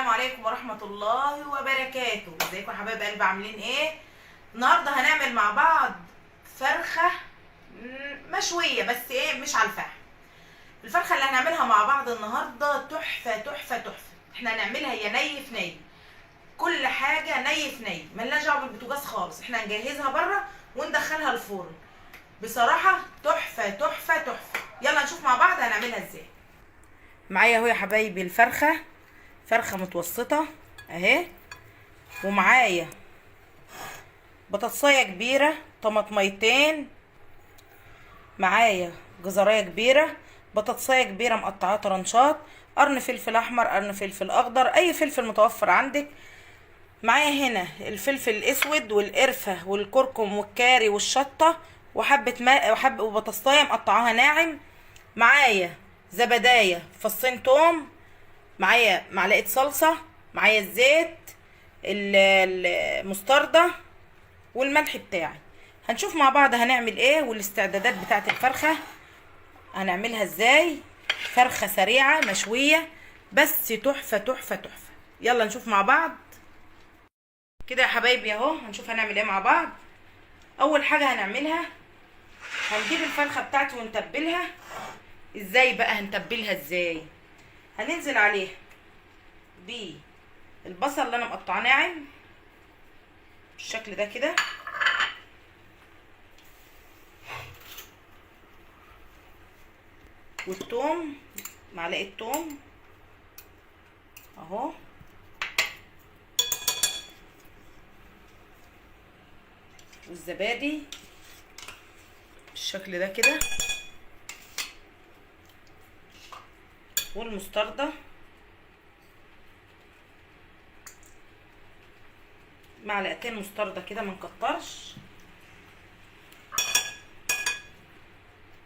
السلام عليكم ورحمة الله وبركاته. ازيكم يا حبايب قلبي، عاملين ايه؟ النهارده هنعمل مع بعض فرخة مشوية، بس ايه، مش على الفحم. الفرخة اللي هنعملها مع بعض النهارده تحفة تحفة تحفة. احنا هنعملها يا ني في ني، كل حاجة ني في ني، ملناش دعوة بالبوتاجاز خالص. احنا هنجهزها بره وندخلها الفرن. بصراحة تحفة تحفة تحفة. يلا نشوف مع بعض هنعملها ازاي. معايا اهو يا حبايبي الفرخة، فرخة متوسطة اهي، ومعايا بطاطسايه كبيرة، طماطميتين، معايا جزرايه كبيرة، بطاطسايه كبيرة مقطعاها طرنشات، قرن فلفل احمر، قرن فلفل اخضر، اي فلفل متوفر عندك. معايا هنا الفلفل الاسود والقرفة والكركم والكاري والشطة، وحبة ماء وحبة وبطاطسايه مقطعاها ناعم. معايا زبدايه، فصين توم، معايا معلقه صلصه، معايا الزيت، المستردة والملح بتاعي. هنشوف مع بعض هنعمل ايه والاستعدادات بتاعت الفرخة هنعملها ازاي. فرخة سريعة مشوية بس تحفة تحفة تحفة. يلا نشوف مع بعض كده يا حبايبي اهو. هنشوف هنعمل ايه مع بعض. اول حاجة هنعملها، هنجيب الفرخة بتاعتي ونتبلها. ازاي بقى هنتبلها ازاي؟ هننزل عليها بالبصل اللي انا مقطعاه ناعم بالشكل ده كده، والثوم، معلقه ثوم اهو، والزبادي بالشكل ده كده، والمستردة، معلقتين مستردة كده ما نكترش،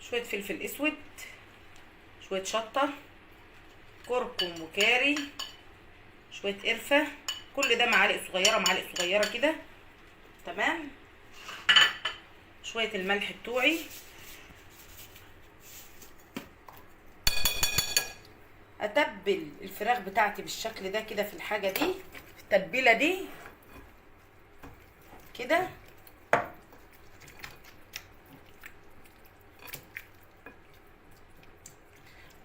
شويه فلفل اسود، شويه شطه، كركم وكاري، شويه قرفه، كل ده معالق صغيره معالق صغيره كده، تمام. شويه الملح بتوعي، اتبل الفراخ بتاعتي بالشكل ده كده في الحاجه دي، في التتبيله دي كده.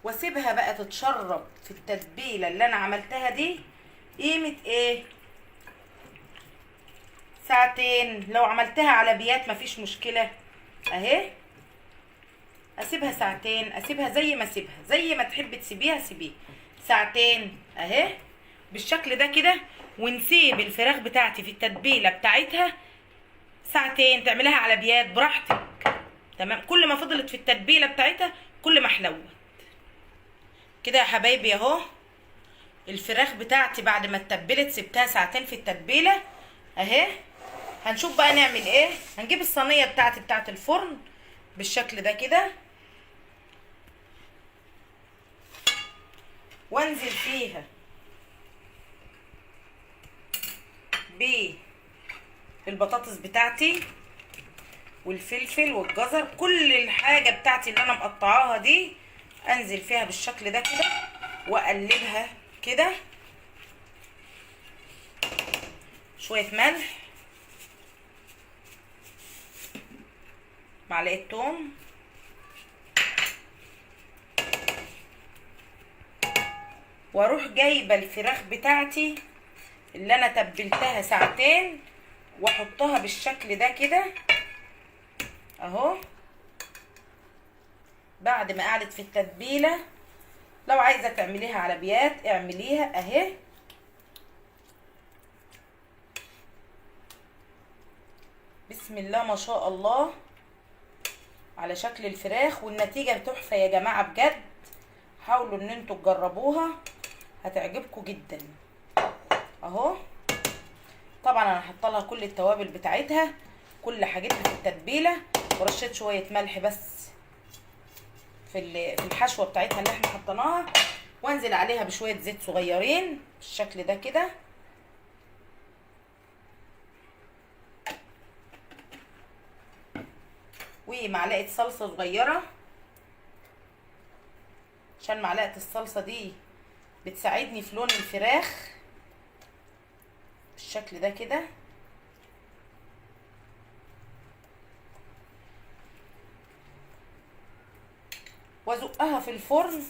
واسيبها بقى تتشرب في التتبيله اللي انا عملتها دي قيمه ايه، ساعتين. لو عملتها على بيات مفيش مشكله اهي. اسيبها ساعتين، اسيبها زي ما اسيبها، زي ما تحب تسيبيها سيبيها ساعتين اهي بالشكل ده كده. ونسيب الفراخ بتاعتي في التتبيله بتاعتها ساعتين، تعملها على بيات براحتك، تمام. كل ما فضلت في التتبيله بتاعتها كل ما حلوت كده يا حبايبي اهو. الفراخ بتاعتي بعد ما اتبلت سبتها ساعتين في التتبيله اهي. هنشوف بقى نعمل ايه. هنجيب الصينيه بتاعتي بتاعت الفرن بالشكل ده كده، وانزل فيها بالبطاطس بتاعتي والفلفل والجزر، كل الحاجه بتاعتي اللي انا مقطعاها دي انزل فيها بالشكل ده كده واقلبها كده. شويه ملح، معلقه توم، واروح جايبه الفراخ بتاعتي اللي انا تبلتها ساعتين واحطها بالشكل ده كده اهو. بعد ما قعدت في التتبيله، لو عايزه تعمليها على بيات اعمليها اهي. بسم الله ما شاء الله على شكل الفراخ، والنتيجه تحفه يا جماعه بجد. حاولوا ان انتوا تجربوها هتعجبكم جدا اهو. طبعا انا حاطه لها كل التوابل بتاعتها، كل حاجتها في التتبيله، ورشيت شويه ملح بس في الحشوه بتاعتها اللي احنا حطيناها، وانزل عليها بشويه زيت صغيرين بالشكل ده كده، ومعلقه صلصه صغيره، عشان معلقه الصلصه دي بتساعدني في لون الفراخ بالشكل ده كده. وازقها في الفرن،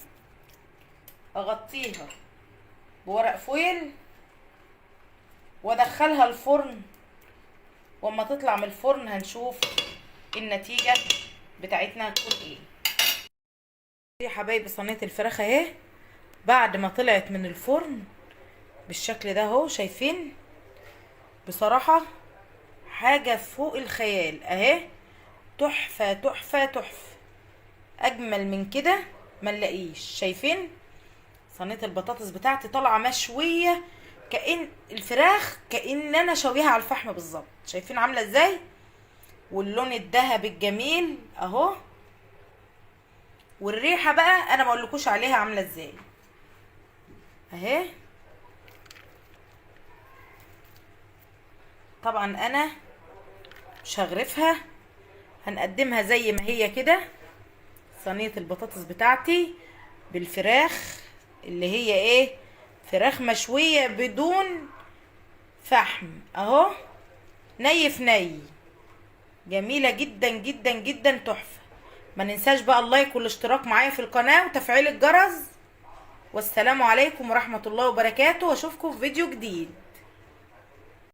اغطيها بورق فويل وادخلها الفرن. واما تطلع من الفرن هنشوف النتيجة بتاعتنا هتكون ايه. يا حبايبي صينية الفراخ اهي بعد ما طلعت من الفرن بالشكل ده اهو، شايفين؟ بصراحة حاجة فوق الخيال اهي، تحفة تحفة تحفة. اجمل من كده ما نلاقيش. شايفين صينية البطاطس بتاعتي طالعة مشوية، كأن الفراخ كأن انا شويها على الفحم بالظبط. شايفين عاملة ازاي؟ واللون الذهبي الجميل اهو. والريحة بقى انا ما اقولكوش عليها عاملة ازاي اهي. طبعا انا مش هغرفها، هنقدمها زي ما هي كده. صينية البطاطس بتاعتي بالفراخ اللي هي ايه، فراخ مشوية بدون فحم اهو، ني في ني، جميلة جدا جدا جدا تحفة. ما ننساش بقى اللايك والاشتراك معايا في القناة وتفعيل الجرس. والسلام عليكم ورحمة الله وبركاته، واشوفكم في فيديو جديد.